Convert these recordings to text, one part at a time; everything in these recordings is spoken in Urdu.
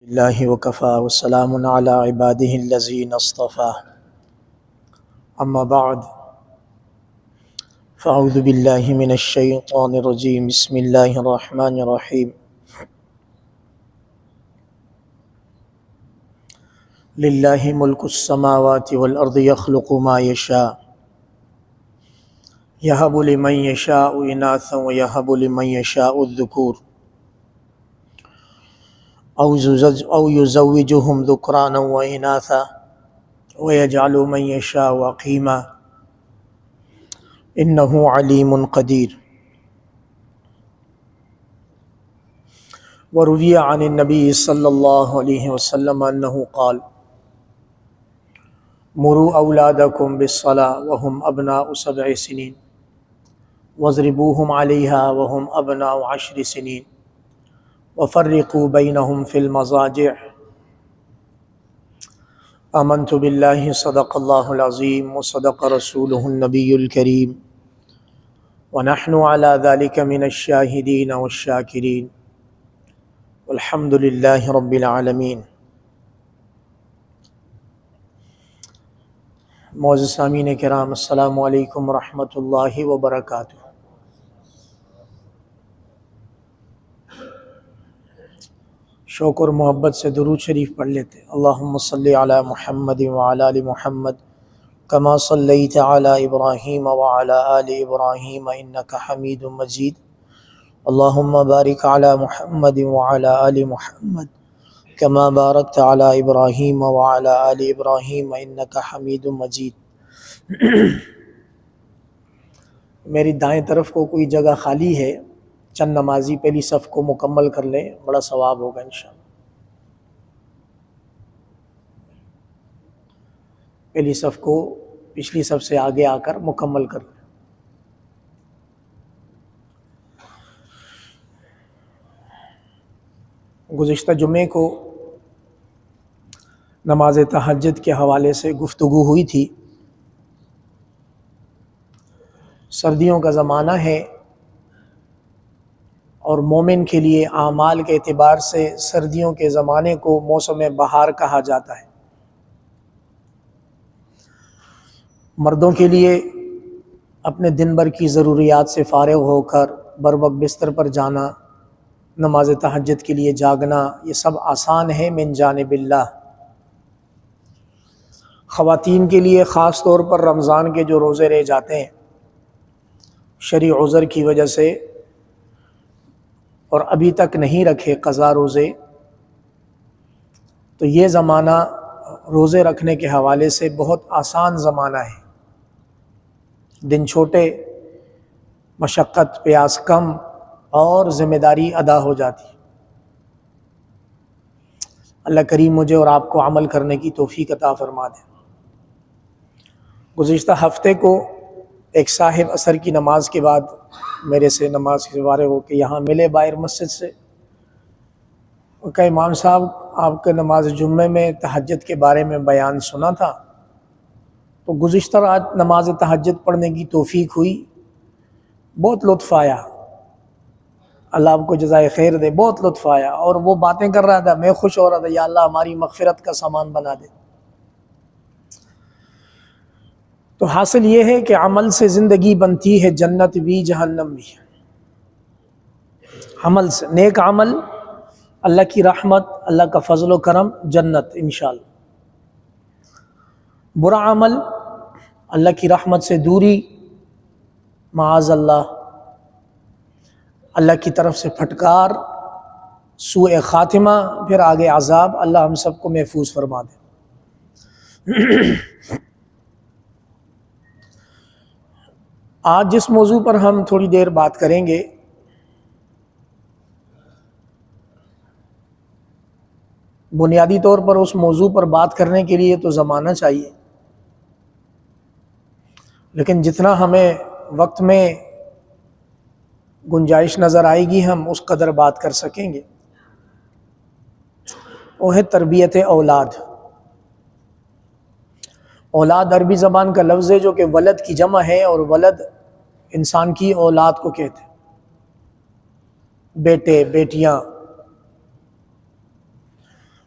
اللہ وکفا وسلام علی عبادہ الذین اصطفى اما بعد فاعوذ باللہ من الشیطان الرجیم بسم اللہ الرحمن الرحیم للہ ملک السماوات والارض یخلق ما یشاء یہب لمن یشاء اناثا ویہب لمن یشاء الذکور او یزوجہم ذکرانا واناثا ویجعل من یشاء عقیما انہ علیم قدیر۔ وروی عن النبی صلی اللہ علیہ وسلم انہ قال مروا اولادکم بالصلاة وهم ابناء 7 سنین واضربوهم علیہا وهم ابناء 10 سنین وفرقوا بینہم فی المضاجع۔ آمنت باللہ صدق اللہ العظیم وصدق رسولہ النبی الکریم ونحن علی ذلک من الشاہدین والشاکرین والحمد للہ رب العالمین۔ معزز سامعین کرام، السلام علیکم ورحمۃ اللہ وبرکاتہ۔ شوق اور محبت سے درود شریف پڑھ لیتے۔ اللہم صلی علی محمد وعلی آل محمد کما صلیت علی ابراہیم وعلی آل ابراہیم انک حمید مجید۔ اللہم بارک علی محمد وعلی آل محمد کما بارکت علی ابراہیم وعلی آل ابراہیم انک حمید مجید۔ میری دائیں طرف کو کوئی جگہ خالی ہے، چند نمازی پہلی صف کو مکمل کر لیں، بڑا ثواب ہوگا انشاءاللہ۔ پہلی صف کو پچھلی صف سے آگے آ کر مکمل کر لیں۔ گزشتہ جمعے کو نماز تہجد کے حوالے سے گفتگو ہوئی تھی۔ سردیوں کا زمانہ ہے اور مومن کے لیے اعمال کے اعتبار سے سردیوں کے زمانے کو موسم بہار کہا جاتا ہے۔ مردوں کے لیے اپنے دن بھر کی ضروریات سے فارغ ہو کر بروقت بستر پر جانا، نماز تہجد کے لیے جاگنا، یہ سب آسان ہے من جانب اللہ۔ خواتین کے لیے خاص طور پر رمضان کے جو روزے رہ جاتے ہیں شرعی عذر کی وجہ سے، اور ابھی تک نہیں رکھے قضا روزے، تو یہ زمانہ روزے رکھنے کے حوالے سے بہت آسان زمانہ ہے۔ دن چھوٹے، مشقت پیاس کم اور ذمہ داری ادا ہو جاتی۔ اللہ کریم مجھے اور آپ کو عمل کرنے کی توفیق عطا فرما دے۔ گزشتہ ہفتے کو ایک صاحب عصر کی نماز کے بعد میرے سے نماز سے فارغ ہو کے یہاں ملے باہر مسجد سے، وہ کہا امام صاحب آپ کے نماز جمعے میں تہجد کے بارے میں بیان سنا تھا، تو گزشتہ رات نماز تہجد پڑھنے کی توفیق ہوئی، بہت لطف آیا، اللہ آپ کو جزائے خیر دے، بہت لطف آیا، اور وہ باتیں کر رہا تھا، میں خوش ہو رہا تھا، یا اللہ ہماری مغفرت کا سامان بنا دے۔ تو حاصل یہ ہے کہ عمل سے زندگی بنتی ہے، جنت بھی جہنم بھی۔ عمل سے، نیک عمل، اللہ کی رحمت، اللہ کا فضل و کرم، جنت انشاءاللہ۔ برا عمل، اللہ کی رحمت سے دوری، معاذ اللہ، اللہ کی طرف سے پھٹکار، سوء خاتمہ، پھر آگے عذاب۔ اللہ ہم سب کو محفوظ فرما دے۔ آج جس موضوع پر ہم تھوڑی دیر بات کریں گے، بنیادی طور پر اس موضوع پر بات کرنے کے لیے تو زمانہ چاہیے، لیکن جتنا ہمیں وقت میں گنجائش نظر آئے گی ہم اس قدر بات کر سکیں گے۔ وہ ہے تربیت اولاد۔ اولاد عربی زبان کا لفظ ہے جو کہ ولد کی جمع ہے، اور ولد انسان کی اولاد کو کہتے ہیں، بیٹے بیٹیاں۔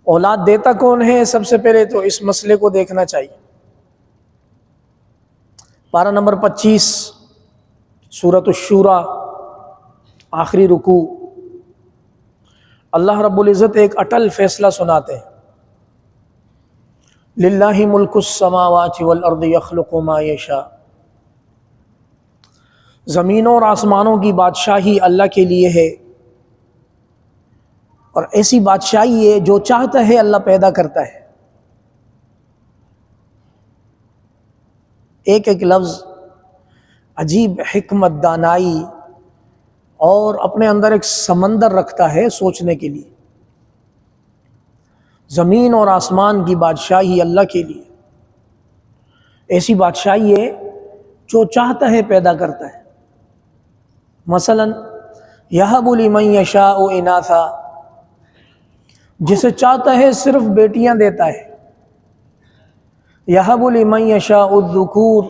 اولاد دیتا کون ہے؟ سب سے پہلے تو اس مسئلے کو دیکھنا چاہیے۔ پارہ نمبر 25 سورۃ الشورى آخری رکوع، اللہ رب العزت ایک اٹل فیصلہ سناتے ہیں، للہ ملک السماوات والارض یخلق ما یشاء، زمینوں اور آسمانوں کی بادشاہی اللہ کے لیے ہے، اور ایسی بادشاہی ہے جو چاہتا ہے اللہ پیدا کرتا ہے۔ ایک ایک لفظ عجیب حکمت، دانائی اور اپنے اندر ایک سمندر رکھتا ہے سوچنے کے لیے۔ زمین اور آسمان کی بادشاہی اللہ کے لیے، ایسی بادشاہی ہے جو چاہتا ہے پیدا کرتا ہے۔ مثلا یہب لمن یشاء اناثا، جسے چاہتا ہے صرف بیٹیاں دیتا ہے۔ یہب لمن یشاء الذکور،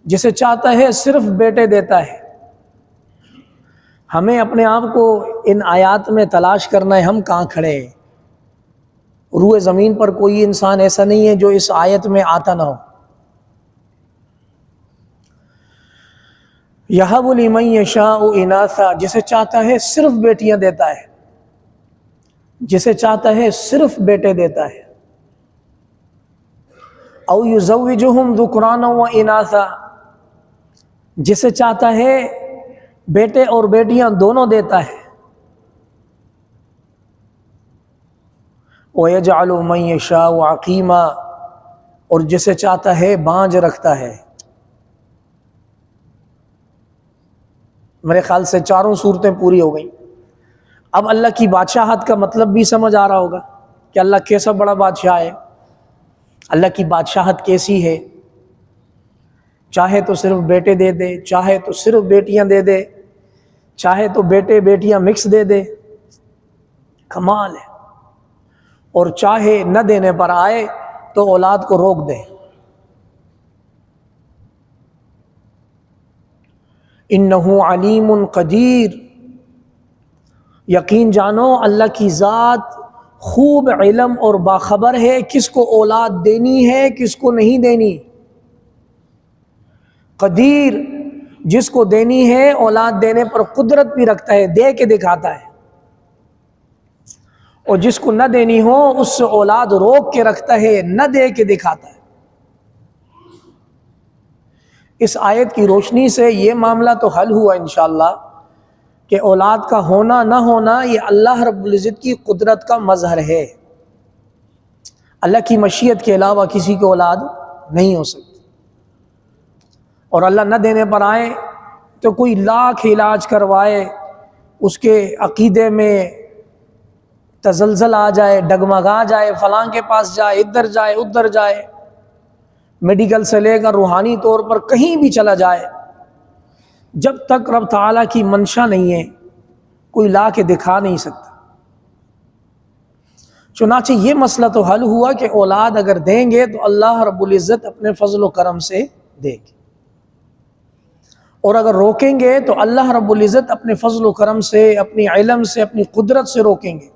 جسے چاہتا ہے صرف بیٹے دیتا ہے۔ ہمیں اپنے آپ کو ان آیات میں تلاش کرنا ہے، ہم کہاں کھڑے ہیں۔ روئے زمین پر کوئی انسان ایسا نہیں ہے جو اس آیت میں آتا نہ ہو۔ یہب لمن یشاء اناثا، جسے چاہتا ہے صرف بیٹیاں دیتا ہے، جسے چاہتا ہے صرف بیٹے دیتا ہے۔ او یزوجہم ذکرانا و اناثا، جسے چاہتا ہے بیٹے اور بیٹیاں دونوں دیتا ہے۔ وَيَجْعَلُ مَن يَشَاءُ عَقِيمًا، اور جسے چاہتا ہے بانجھ رکھتا ہے۔ میرے خیال سے چاروں صورتیں پوری ہو گئیں۔ اب اللہ کی بادشاہت کا مطلب بھی سمجھ آ رہا ہوگا کہ اللہ کیسا بڑا بادشاہ ہے، اللہ کی بادشاہت کیسی ہے۔ چاہے تو صرف بیٹے دے دے، چاہے تو صرف بیٹیاں دے دے، چاہے تو بیٹے بیٹیاں مکس دے دے، کمال ہے۔ اور چاہے نہ دینے پر آئے تو اولاد کو روک دے۔ انہ علیم قدیر، یقین جانو اللہ کی ذات خوب علم اور باخبر ہے کس کو اولاد دینی ہے کس کو نہیں دینی۔ قدیر، جس کو دینی ہے اولاد دینے پر قدرت بھی رکھتا ہے، دے کے دکھاتا ہے، اور جس کو نہ دینی ہو اس سے اولاد روک کے رکھتا ہے، نہ دے کے دکھاتا ہے۔ اس آیت کی روشنی سے یہ معاملہ تو حل ہوا انشاءاللہ کہ اولاد کا ہونا نہ ہونا یہ اللہ رب العزت کی قدرت کا مظہر ہے۔ اللہ کی مشیت کے علاوہ کسی کی اولاد نہیں ہو سکتی، اور اللہ نہ دینے پر آئے تو کوئی لاکھ علاج کروائے، اس کے عقیدے میں تزلزل آ جائے، ڈگمگا جائے، فلاں کے پاس جائے، ادھر جائے ادھر جائے، میڈیکل سے لے کر روحانی طور پر کہیں بھی چلا جائے، جب تک رب تعالیٰ کی منشا نہیں ہے کوئی لا کے دکھا نہیں سکتا۔ چنانچہ یہ مسئلہ تو حل ہوا کہ اولاد اگر دیں گے تو اللہ رب العزت اپنے فضل و کرم سے دے گے، اور اگر روکیں گے تو اللہ رب العزت اپنے فضل و کرم سے، اپنی علم سے، اپنی قدرت سے روکیں گے۔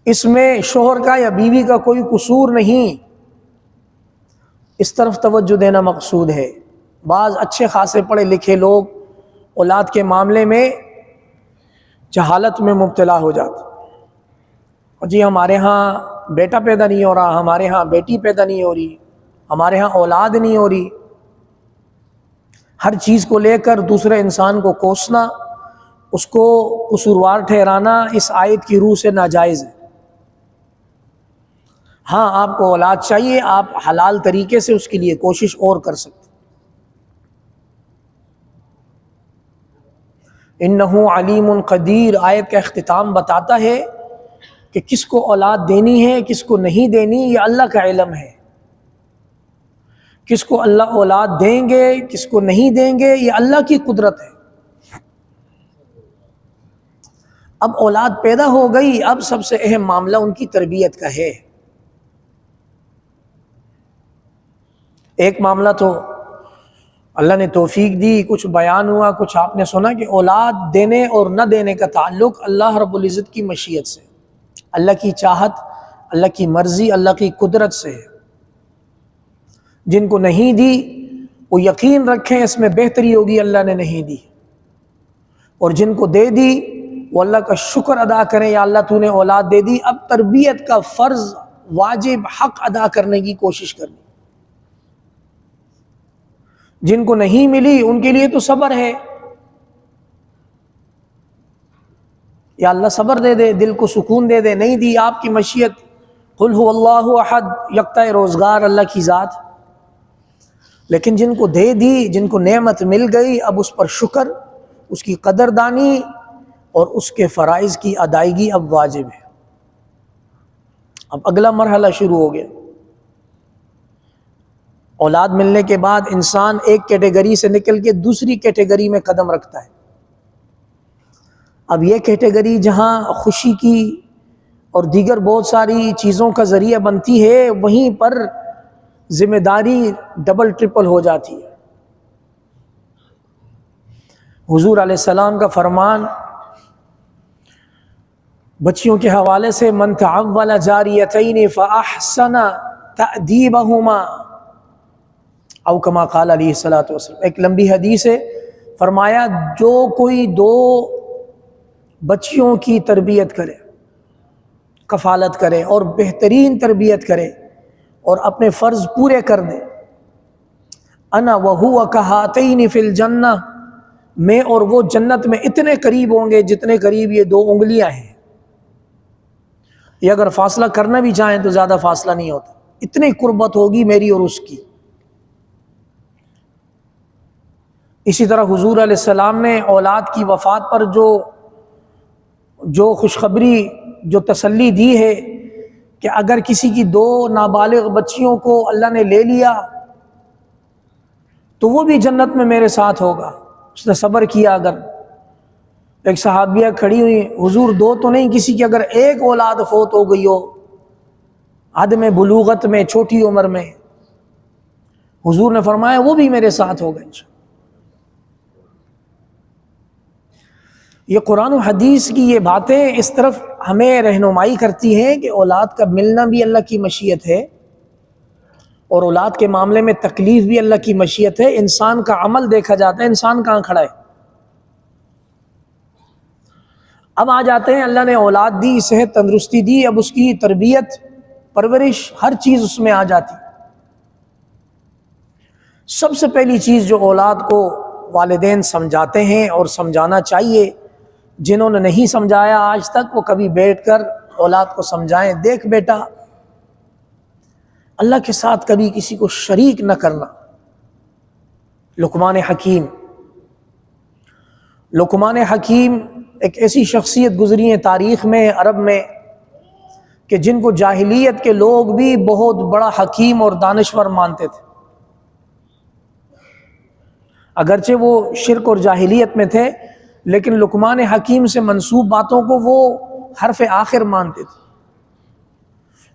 اس میں شوہر کا یا بیوی کا کوئی قصور نہیں، اس طرف توجہ دینا مقصود ہے۔ بعض اچھے خاصے پڑھے لکھے لوگ اولاد کے معاملے میں جہالت میں مبتلا ہو جاتے، جی ہمارے ہاں بیٹا پیدا نہیں ہو رہا، ہمارے ہاں بیٹی پیدا نہیں ہو رہی، ہمارے ہاں اولاد نہیں ہو رہی۔ ہر چیز کو لے کر دوسرے انسان کو کوسنا، اس کو قصوروار ٹھہرانا اس آیت کی روح سے ناجائز ہے۔ ہاں آپ کو اولاد چاہیے، آپ حلال طریقے سے اس کے لیے کوشش اور کر سکتے۔ انہ علیم قدیر آیت کا اختتام بتاتا ہے کہ کس کو اولاد دینی ہے کس کو نہیں دینی یہ اللہ کا علم ہے، کس کو اللہ اولاد دیں گے کس کو نہیں دیں گے یہ اللہ کی قدرت ہے۔ اب اولاد پیدا ہو گئی، اب سب سے اہم معاملہ ان کی تربیت کا ہے۔ ایک معاملہ تو اللہ نے توفیق دی، کچھ بیان ہوا، کچھ آپ نے سنا کہ اولاد دینے اور نہ دینے کا تعلق اللہ رب العزت کی مشیت سے، اللہ کی چاہت، اللہ کی مرضی، اللہ کی قدرت سے ہے۔ جن کو نہیں دی وہ یقین رکھیں اس میں بہتری ہوگی، اللہ نے نہیں دی، اور جن کو دے دی وہ اللہ کا شکر ادا کریں، یا اللہ تو نے اولاد دے دی، اب تربیت کا فرض، واجب، حق ادا کرنے کی کوشش کرنی۔ جن کو نہیں ملی ان کے لیے تو صبر ہے، یا اللہ صبر دے دے، دل کو سکون دے دے۔ نہیں دی آپ کی مشیت، قل هو اللہ احد، یکتا روزگار اللہ کی ذات۔ لیکن جن کو دے دی، جن کو نعمت مل گئی، اب اس پر شکر، اس کی قدردانی اور اس کے فرائض کی ادائیگی اب واجب ہے۔ اب اگلا مرحلہ شروع ہو گیا۔ اولاد ملنے کے بعد انسان ایک کیٹیگری سے نکل کے دوسری کیٹیگری میں قدم رکھتا ہے۔ اب یہ کیٹیگری جہاں خوشی کی اور دیگر بہت ساری چیزوں کا ذریعہ بنتی ہے، وہیں پر ذمہ داری ڈبل ٹرپل ہو جاتی ہے۔ حضور علیہ السلام کا فرمان بچیوں کے حوالے سے، من تعول جاریتین فاحسن تأدیبہما، او کما قال علیہ الصلوۃ والسلام۔ ایک لمبی حدیث ہے، فرمایا جو کوئی دو بچیوں کی تربیت کرے، کفالت کرے اور بہترین تربیت کرے اور اپنے فرض پورے کر دے، انا وہو کہاتین فی الجنہ، میں اور وہ جنت میں اتنے قریب ہوں گے جتنے قریب یہ دو انگلیاں ہیں۔ یہ اگر فاصلہ کرنا بھی چاہیں تو زیادہ فاصلہ نہیں ہوتا، اتنی قربت ہوگی میری اور اس کی۔ اسی طرح حضور علیہ السلام نے اولاد کی وفات پر جو خوشخبری، جو تسلی دی ہے کہ اگر کسی کی دو نابالغ بچیوں کو اللہ نے لے لیا تو وہ بھی جنت میں میرے ساتھ ہوگا، اس نے صبر کیا۔ اگر ایک صحابیہ کھڑی ہوئی، حضور دو تو نہیں، کسی کی اگر ایک اولاد فوت ہو گئی ہو عدم بلوغت میں، چھوٹی عمر میں، حضور نے فرمایا وہ بھی میرے ساتھ ہوگا انشاءاللہ۔ یہ قرآن و حدیث کی یہ باتیں اس طرف ہمیں رہنمائی کرتی ہیں کہ اولاد کا ملنا بھی اللہ کی مشیت ہے، اور اولاد کے معاملے میں تکلیف بھی اللہ کی مشیت ہے۔ انسان کا عمل دیکھا جاتا ہے، انسان کہاں کھڑا ہے۔ اب آ جاتے ہیں، اللہ نے اولاد دی، صحت تندرستی دی، اب اس کی تربیت، پرورش، ہر چیز اس میں آ جاتی۔ سب سے پہلی چیز جو اولاد کو والدین سمجھاتے ہیں اور سمجھانا چاہیے، جنہوں نے نہیں سمجھایا آج تک وہ کبھی بیٹھ کر اولاد کو سمجھائیں۔ دیکھ بیٹا، اللہ کے ساتھ کبھی کسی کو شریک نہ کرنا۔ لقمان حکیم، لقمان حکیم ایک ایسی شخصیت گزری ہے تاریخ میں، عرب میں، کہ جن کو جاہلیت کے لوگ بھی بہت بڑا حکیم اور دانشور مانتے تھے، اگرچہ وہ شرک اور جاہلیت میں تھے، لیکن لقمان حکیم سے منسوب باتوں کو وہ حرف آخر مانتے تھے۔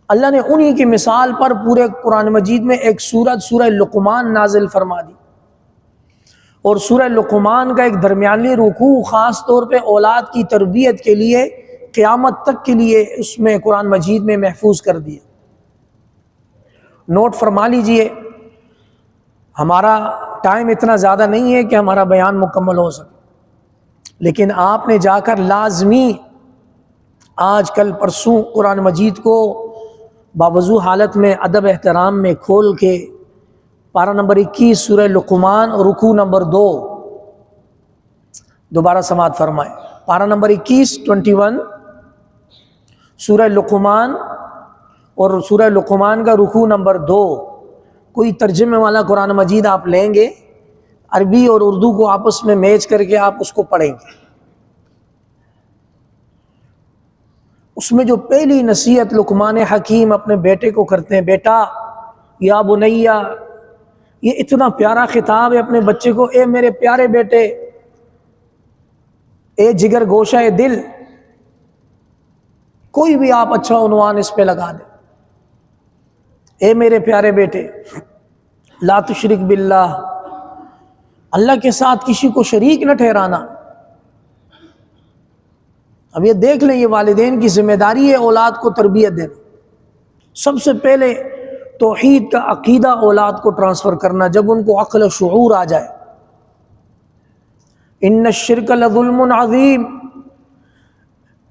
اللہ نے انہی کی مثال پر پورے قرآن مجید میں ایک سورت، سورہ لقمان نازل فرما دی، اور سورہ لقمان کا ایک درمیانی رکوع خاص طور پہ اولاد کی تربیت کے لیے قیامت تک کے لیے اس میں قرآن مجید میں محفوظ کر دیا۔ نوٹ فرما لیجئے، ہمارا ٹائم اتنا زیادہ نہیں ہے کہ ہمارا بیان مکمل ہو سکے، لیکن آپ نے جا کر لازمی آج کل پرسوں قرآن مجید کو باوضو حالت میں ادب احترام میں کھول کے پارہ نمبر 21 سورہ لقمان اور رکوع نمبر 2 دوبارہ سماعت فرمائیں۔ پارہ نمبر 21 سورہ لقمان اور سورہ لقمان کا رکوع نمبر 2، کوئی ترجمے والا قرآن مجید آپ لیں گے، عربی اور اردو کو آپس میں میچ کر کے آپ اس کو پڑھیں گے۔ اس میں جو پہلی نصیحت لقمان حکیم اپنے بیٹے کو کرتے ہیں، بیٹا یا بنیا، یہ اتنا پیارا خطاب ہے اپنے بچے کو، اے میرے پیارے بیٹے، اے جگر گوشہ دل، کوئی بھی آپ اچھا عنوان اس پہ لگا دیں۔ اے میرے پیارے بیٹے، لا تشرک باللہ، اللہ کے ساتھ کسی کو شریک نہ ٹھہرانا۔ اب یہ دیکھ لیں، یہ والدین کی ذمہ داری ہے اولاد کو تربیت دینا. سب سے پہلے توحید کا عقیدہ اولاد کو ٹرانسفر کرنا، جب ان کو عقل و شعور آ جائے. ان الشرک لظلم عظیم،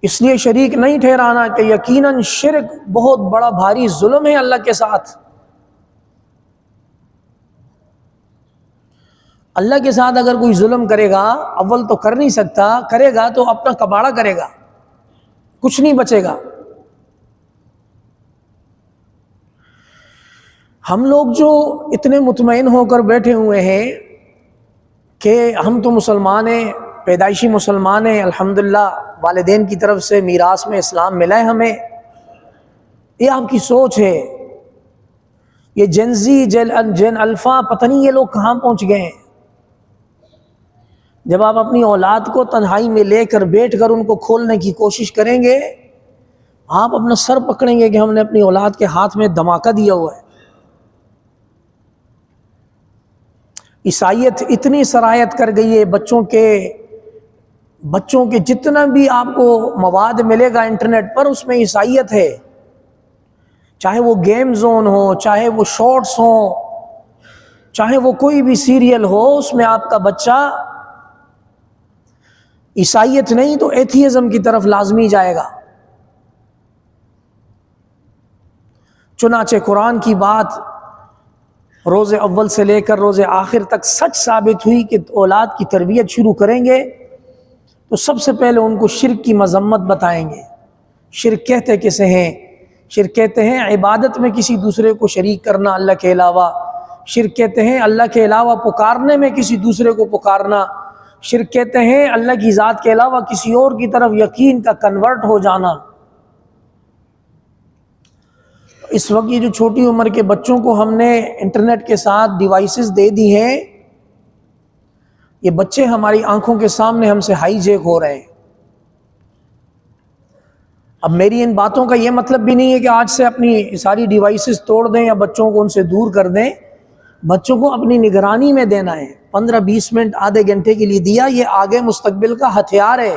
اس لیے شریک نہیں ٹھہرانا کہ یقیناً شرک بہت بڑا بھاری ظلم ہے اللہ کے ساتھ. اللہ کے ساتھ اگر کوئی ظلم کرے گا، اول تو کر نہیں سکتا، کرے گا تو اپنا کباڑا کرے گا، کچھ نہیں بچے گا. ہم لوگ جو اتنے مطمئن ہو کر بیٹھے ہوئے ہیں کہ ہم تو مسلمان ہیں، پیدائشی مسلمان ہیں، الحمدللہ والدین کی طرف سے میراث میں اسلام ملا ہے ہمیں، یہ آپ کی سوچ ہے. یہ جن زی جن الفا پتہ نہیں یہ لوگ کہاں پہنچ گئے ہیں. جب آپ اپنی اولاد کو تنہائی میں لے کر بیٹھ کر ان کو کھولنے کی کوشش کریں گے، آپ اپنا سر پکڑیں گے کہ ہم نے اپنی اولاد کے ہاتھ میں دھماکہ دیا ہوا ہے. عیسائیت اتنی سرایت کر گئی ہے، بچوں کے جتنا بھی آپ کو مواد ملے گا انٹرنیٹ پر، اس میں عیسائیت ہے. چاہے وہ گیم زون ہو، چاہے وہ شارٹس ہوں، چاہے وہ کوئی بھی سیریل ہو، اس میں آپ کا بچہ عیسائیت نہیں تو ایتھیزم کی طرف لازمی جائے گا. چنانچہ قرآن کی بات روز اول سے لے کر روز آخر تک سچ ثابت ہوئی کہ اولاد کی تربیت شروع کریں گے تو سب سے پہلے ان کو شرک کی مذمت بتائیں گے. شرک کہتے کسے ہیں؟ شرک کہتے ہیں عبادت میں کسی دوسرے کو شریک کرنا اللہ کے علاوہ. شرک کہتے ہیں اللہ کے علاوہ پکارنے میں کسی دوسرے کو پکارنا. شرک کہتے ہیں اللہ کی ذات کے علاوہ کسی اور کی طرف یقین کا کنورٹ ہو جانا. اس وقت یہ جو چھوٹی عمر کے بچوں کو ہم نے انٹرنیٹ کے ساتھ ڈیوائسز دے دی ہیں، یہ بچے ہماری آنکھوں کے سامنے ہم سے ہائی جیک ہو رہے ہیں. اب میری ان باتوں کا یہ مطلب بھی نہیں ہے کہ آج سے اپنی ساری ڈیوائسز توڑ دیں یا بچوں کو ان سے دور کر دیں. بچوں کو اپنی نگرانی میں دینا ہے. 15-20 منٹ آدھے گھنٹے کے لیے دیا، یہ آگے مستقبل کا ہتھیار ہے.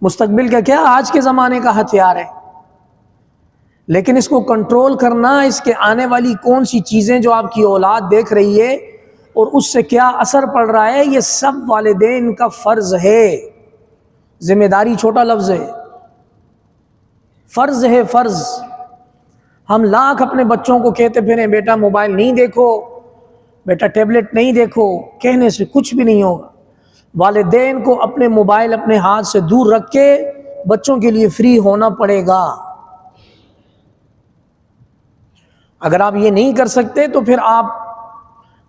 مستقبل کا کیا، آج کے زمانے کا ہتھیار ہے. لیکن اس کو کنٹرول کرنا، اس کے آنے والی کون سی چیزیں جو آپ کی اولاد دیکھ رہی ہے اور اس سے کیا اثر پڑ رہا ہے، یہ سب والدین کا فرض ہے. ذمہ داری چھوٹا لفظ ہے، فرض ہے، فرض. ہم لاکھ اپنے بچوں کو کہتے پھریں بیٹا موبائل نہیں دیکھو، بیٹا ٹیبلٹ نہیں دیکھو، کہنے سے کچھ بھی نہیں ہوگا. والدین کو اپنے موبائل اپنے ہاتھ سے دور رکھ کے بچوں کے لیے فری ہونا پڑے گا. اگر آپ یہ نہیں کر سکتے تو پھر آپ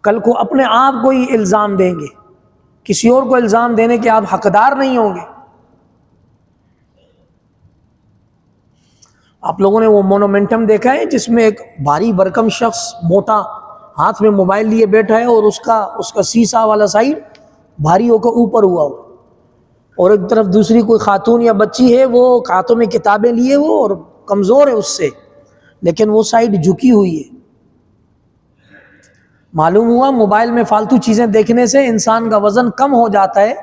کل کو اپنے آپ کو ہی الزام دیں گے، کسی اور کو الزام دینے کے آپ حقدار نہیں ہوں گے. آپ لوگوں نے وہ مونومنٹم دیکھا ہے جس میں ایک بھاری بھرکم شخص موٹا ہاتھ میں موبائل لیے بیٹھا ہے اور اس کا سیسا والا سائڈ بھاری ہو کر اوپر ہوا ہو، اور ایک طرف دوسری کوئی خاتون یا بچی ہے، وہ ہاتھوں میں کتابیں لیے وہ اور کمزور ہے اس سے، لیکن وہ سائڈ جھکی ہوئی ہے. معلوم ہوا موبائل میں فالتو چیزیں دیکھنے سے انسان کا وزن کم ہو جاتا ہے،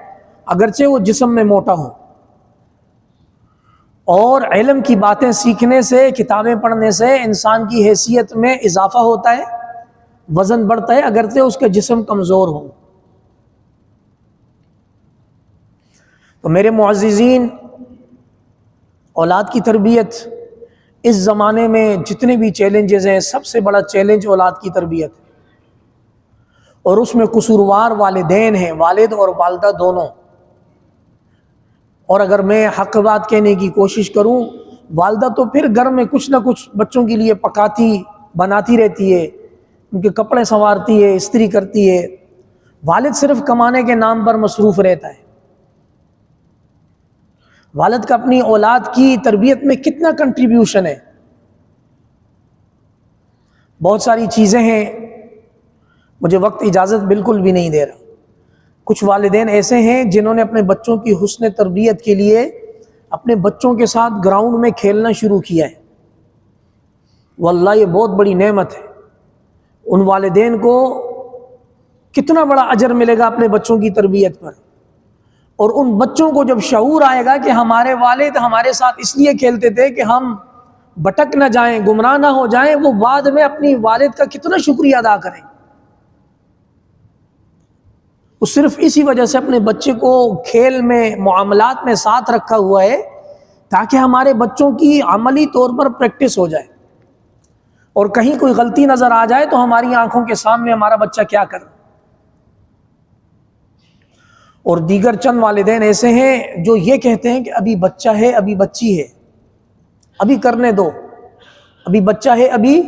اگرچہ وہ جسم میں موٹا ہو. اور علم کی باتیں سیکھنے سے، کتابیں پڑھنے سے انسان کی حیثیت میں اضافہ ہوتا ہے، وزن بڑھتا ہے، اگرچہ اس کا جسم کمزور ہو. تو میرے معززین، اولاد کی تربیت اس زمانے میں جتنے بھی چیلنجز ہیں، سب سے بڑا چیلنج اولاد کی تربیت ہے. اور اس میں قصوروار والدین ہیں، والد اور والدہ دونوں. اور اگر میں حق بات کہنے کی کوشش کروں، والدہ تو پھر گھر میں کچھ نہ کچھ بچوں کے لیے پکاتی بناتی رہتی ہے، ان کے کپڑے سنوارتی ہے، استری کرتی ہے. والد صرف کمانے کے نام پر مصروف رہتا ہے. والد کا اپنی اولاد کی تربیت میں کتنا کنٹریبیوشن ہے. بہت ساری چیزیں ہیں، مجھے وقت اجازت بالکل بھی نہیں دے رہا. کچھ والدین ایسے ہیں جنہوں نے اپنے بچوں کی حسن تربیت کے لیے اپنے بچوں کے ساتھ گراؤنڈ میں کھیلنا شروع کیا ہے. واللہ یہ بہت بڑی نعمت ہے. ان والدین کو کتنا بڑا اجر ملے گا اپنے بچوں کی تربیت پر. اور ان بچوں کو جب شعور آئے گا کہ ہمارے والد ہمارے ساتھ اس لیے کھیلتے تھے کہ ہم بھٹک نہ جائیں، گمراہ نہ ہو جائیں، وہ بعد میں اپنی والد کا کتنا شکریہ ادا کریں۔ وہ صرف اسی وجہ سے اپنے بچے کو کھیل میں، معاملات میں ساتھ رکھا ہوا ہے تاکہ ہمارے بچوں کی عملی طور پر پریکٹس ہو جائے، اور کہیں کوئی غلطی نظر آ جائے تو ہماری آنکھوں کے سامنے ہمارا بچہ کیا کر۔ اور دیگر چند والدین ایسے ہیں جو یہ کہتے ہیں کہ ابھی بچہ ہے، ابھی بچی ہے، ابھی کرنے دو، ابھی بچہ ہے، ابھی۔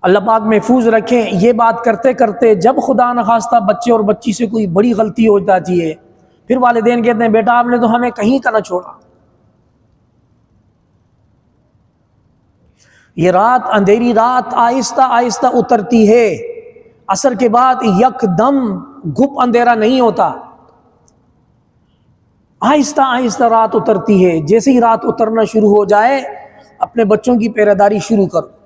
اللہ پاک محفوظ رکھیں، یہ بات کرتے کرتے جب خدا نخواستہ بچے اور بچی سے کوئی بڑی غلطی ہو جاتی ہے، پھر والدین کہتے ہیں بیٹا آپ نے تو ہمیں کہیں کا نہ چھوڑا۔ یہ رات، اندھیری رات آہستہ آہستہ اترتی ہے، عصر کے بعد یک دم گھپ اندھیرا نہیں ہوتا، آہستہ آہستہ رات اترتی ہے۔ جیسے ہی رات اترنا شروع ہو جائے اپنے بچوں کی پہرے شروع کرو۔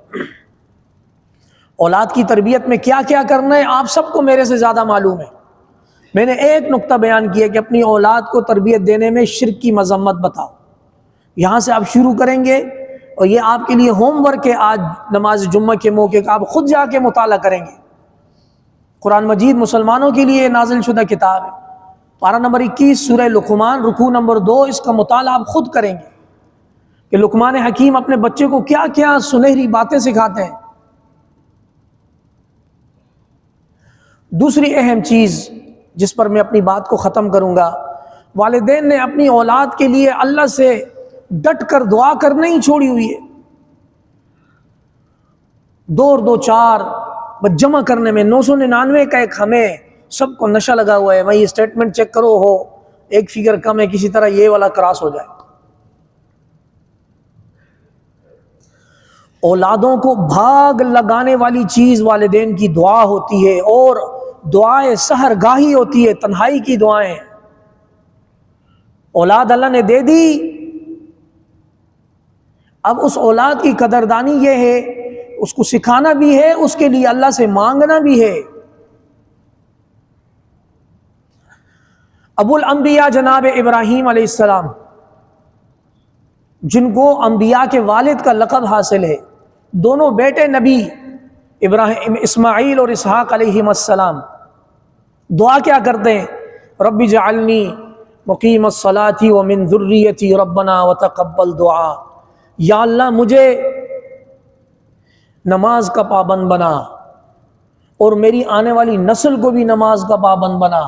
اولاد کی تربیت میں کیا کیا کرنا ہے آپ سب کو میرے سے زیادہ معلوم ہے۔ میں نے ایک نقطہ بیان کیا کہ اپنی اولاد کو تربیت دینے میں شرک کی مذمت بتاؤ، یہاں سے آپ شروع کریں گے، اور یہ آپ کے لیے ہوم ورک ہے۔ آج نماز جمعہ کے موقع کا آپ خود جا کے مطالعہ کریں گے۔ قرآن مجید مسلمانوں کے لیے نازل شدہ کتاب ہے، پارہ نمبر 21 سورہ لقمان رکوع نمبر 2، اس کا مطالعہ آپ خود کریں گے کہ لقمان حکیم اپنے بچے کو کیا کیا سنہری باتیں سکھاتے ہیں۔ دوسری اہم چیز جس پر میں اپنی بات کو ختم کروں گا، والدین نے اپنی اولاد کے لیے اللہ سے ڈٹ کر دعا کرنا ہی چھوڑی ہوئی ہے۔ دو اور دو چار بس جمع کرنے میں 999 کا ایک ہمیں سب کو نشہ لگا ہوا ہے، میں یہ اسٹیٹمنٹ چیک کرو ہو ایک فگر کم ہے، کسی طرح یہ والا کراس ہو جائے۔ اولادوں کو بھاگ لگانے والی چیز والدین کی دعا ہوتی ہے، اور دعائیں سحر گاہی ہوتی ہے، تنہائی کی دعائیں۔ اولاد اللہ نے دے دی، اب اس اولاد کی قدردانی یہ ہے، اس کو سکھانا بھی ہے، اس کے لیے اللہ سے مانگنا بھی ہے۔ ابو الانبیاء جناب ابراہیم علیہ السلام، جن کو انبیاء کے والد کا لقب حاصل ہے، دونوں بیٹے نبی ابراہیم اسماعیل اور اسحاق علیہم السلام، دعا کیا کرتے ہیں؟ رب اجعلنی مقیم الصلاۃ ومن ذریتی ربنا وتقبل دعا۔ یا اللہ مجھے نماز کا پابند بنا، اور میری آنے والی نسل کو بھی نماز کا پابند بنا۔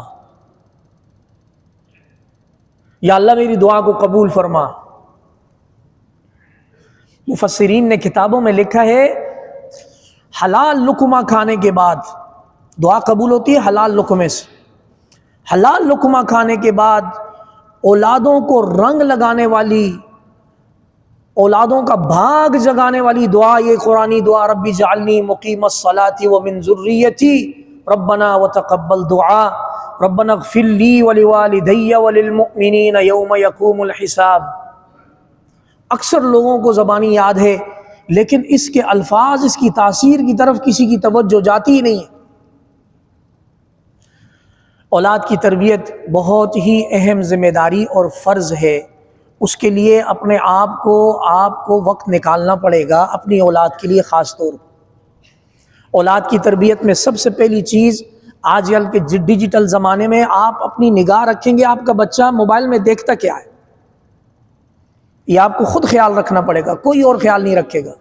یا اللہ میری دعا کو قبول فرما۔ مفسرین نے کتابوں میں لکھا ہے حلال لقمہ کھانے کے بعد دعا قبول ہوتی ہے، حلال لقمے سے۔ حلال لقمہ کھانے کے بعد اولادوں کو رنگ لگانے والی، اولادوں کا بھاگ جگانے والی دعا یہ قرآنی دعا، رب اجعلنی مقیم الصلاۃ ومن ذریتی ربنا وتقبل دعا ربنا اغفر لی ولوالدی وللمؤمنین یوم یقوم الحساب۔ اکثر لوگوں کو زبانی یاد ہے، لیکن اس کے الفاظ، اس کی تاثیر کی طرف کسی کی توجہ جاتی ہی نہیں ہے۔ اولاد کی تربیت بہت ہی اہم ذمہ داری اور فرض ہے، اس کے لیے اپنے آپ کو وقت نکالنا پڑے گا اپنی اولاد کے لیے خاص طور پر۔ اولاد کی تربیت میں سب سے پہلی چیز، آج کل کے ڈیجیٹل زمانے میں آپ اپنی نگاہ رکھیں گے آپ کا بچہ موبائل میں دیکھتا کیا ہے، یہ آپ کو خود خیال رکھنا پڑے گا، کوئی اور خیال نہیں رکھے گا۔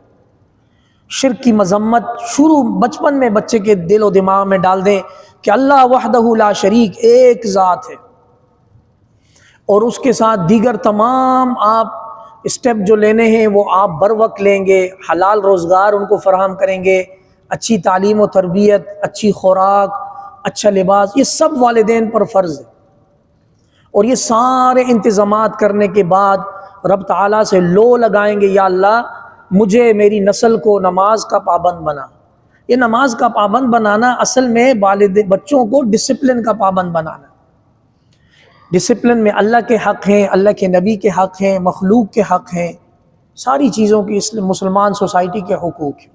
شرک کی مذمت شروع بچپن میں بچے کے دل و دماغ میں ڈال دیں کہ اللہ وحدہ لا شریک، ایک ذات ہے، اور اس کے ساتھ دیگر تمام آپ اسٹیپ جو لینے ہیں وہ آپ بر وقت لیں گے، حلال روزگار ان کو فراہم کریں گے، اچھی تعلیم و تربیت، اچھی خوراک، اچھا لباس، یہ سب والدین پر فرض ہے۔ اور یہ سارے انتظامات کرنے کے بعد رب تعالیٰ سے لو لگائیں گے، یا اللہ مجھے میری نسل کو نماز کا پابند بنا۔ یہ نماز کا پابند بنانا اصل میں بچوں کو ڈسپلن کا پابند بنانا۔ ڈسپلن میں اللہ کے حق ہیں، اللہ کے نبی کے حق ہیں، مخلوق کے حق ہیں، ساری چیزوں کی مسلمان سوسائٹی کے حقوق ہیں۔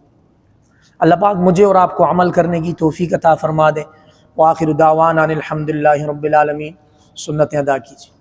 اللہ پاک مجھے اور آپ کو عمل کرنے کی توفیق عطا فرما دے۔ وآخر دعوانا الحمدللہ رب العالمین۔ سنتیں ادا کیجیے.